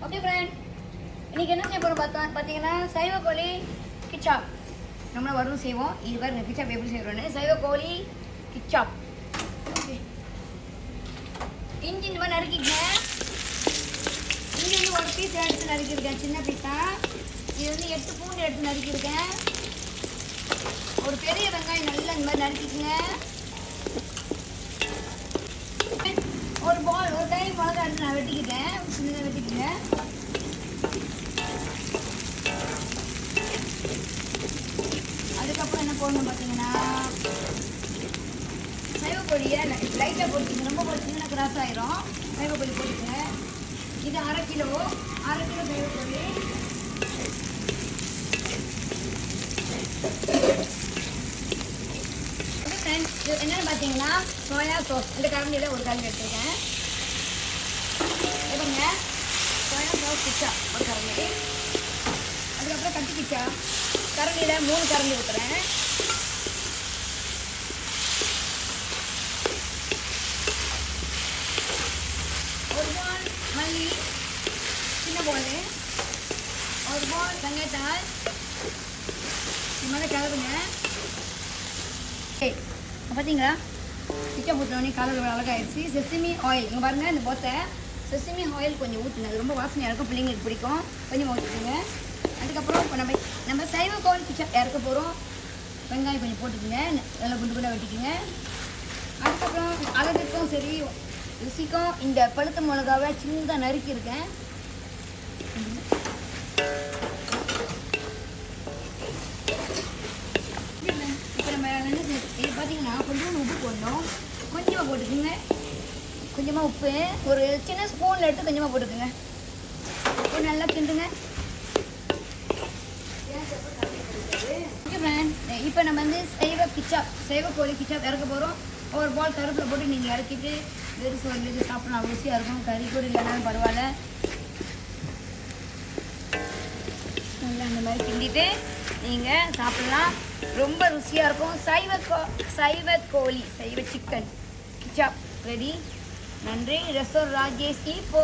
Okay friend, இன்றைக்கி என்ன செய்ய போகிறோம் பார்த்தீங்கன்னா சைவ கோழி கிச்சாப் நம்மள வரும் செய்வோம். இது பாருங்க கிச்சாப் எப்படி செய்கிறோன்னு. சைவ கோழி கிச்சாப். ஓகே, இஞ்சி இந்த மாதிரி நறுக்கிக்கங்க. இஞ்சி வந்து ஒரு பீஸ் எடுத்து நறுக்கியிருக்கேன், சின்ன பீஸாக. இது வந்து 8 பூண்டு எடுத்து நறுக்கியிருக்கேன். ஒரு பெரிய வெங்காயம் நல்லா இந்த மாதிரி நறுக்கிக்கங்க. ஒரு டைம் மிளகா எடுத்து நான் வெட்டிக்கிட்டேன், சின்னதாக வெட்டிக்கங்க. அதுக்கப்புறம் என்ன போடணும் பார்த்தீங்கன்னா, சைவ பொடியை லைட்டாக போட்டுக்கங்க. ரொம்ப போட்டுச்சிங்கன்னா கிராஸ் ஆயிரும். சைவ பொடி போட்டுக்கங்க. இது 1/2 கிலோ சைவ பொடி. என்னென்னு பார்த்தீங்கன்னா, சோயா சாஸ் இந்த கரண்டியில் ஒரு கரண்டி எடுத்துருக்கேன். எப்பங்க சோயா சாஸ் கிச்சா ஒரு கரண்டி. அதுக்கப்புறம் கட்டி கிச்சா கரண்டியில் 3 கரண்டி ஊற்றுறேன். ஒரு பால் மல்லி சின்ன பால், ஒரு பால் வெங்காயத்தாள். இது மாதிரி கிளறுங்க. பார்த்தீங்களா, கிச்சா ஊற்றினோடனே கலர் அழகாகிடுச்சு. செசமி ஆயில் இங்கே பாருங்கள், இந்த போத்தை செசமி ஆயில் கொஞ்சம் ஊற்றுங்க. அது ரொம்ப வாசனையாக இருக்கும், பிள்ளைங்களுக்கு பிடிக்கும். கொஞ்சம் ஊற்றிக்கோங்க. அதுக்கப்புறம் இப்போ நம்ம சைவ கோழி கிச்சா இறக்க போகிறோம். வெங்காயம் கொஞ்சம் போட்டுக்கோங்க, நல்லா குண்டு குண்டாக வெட்டிக்குங்க. அதுக்கப்புறம் அழகுக்கும் சரி ருசிக்கும் இந்த பழுத்த மிளகாவை சின்னதாக நறுக்கியிருக்கேன். இப்போ நம்ம இது பார்த்தீங்கன்னா கொஞ்சம் உப்பு போடணும். கொஞ்சமாக போட்டுக்குங்க. கொஞ்சமாக உப்பு ஒரு சின்ன ஸ்பூனில் எடுத்து கொஞ்சமாக போட்டுக்குங்க. நல்லா கிண்டுங்க. இப்போ நம்ம வந்து சைவ கோழி கிச்சாப் இறக்க போகிறோம். ஒரு பால் கருப்பில் போட்டு நீங்கள் இறக்கிட்டு வெறும் சோறு சாப்பிடணும், ருசியாக இருக்கும். கறி கூட இல்லைனாலும் பரவாயில்ல. நல்லா அந்த மாதிரி கிண்டிட்டு நீங்கள் சாப்பிட்லாம். ரொம்ப ருசியாக இருக்கும். சைவ கோழி சிக்கன் கிச்சாப் ரெடி. நன்றி. ரெஸ்டாரண்ட் ராஜேஷ் இப்போ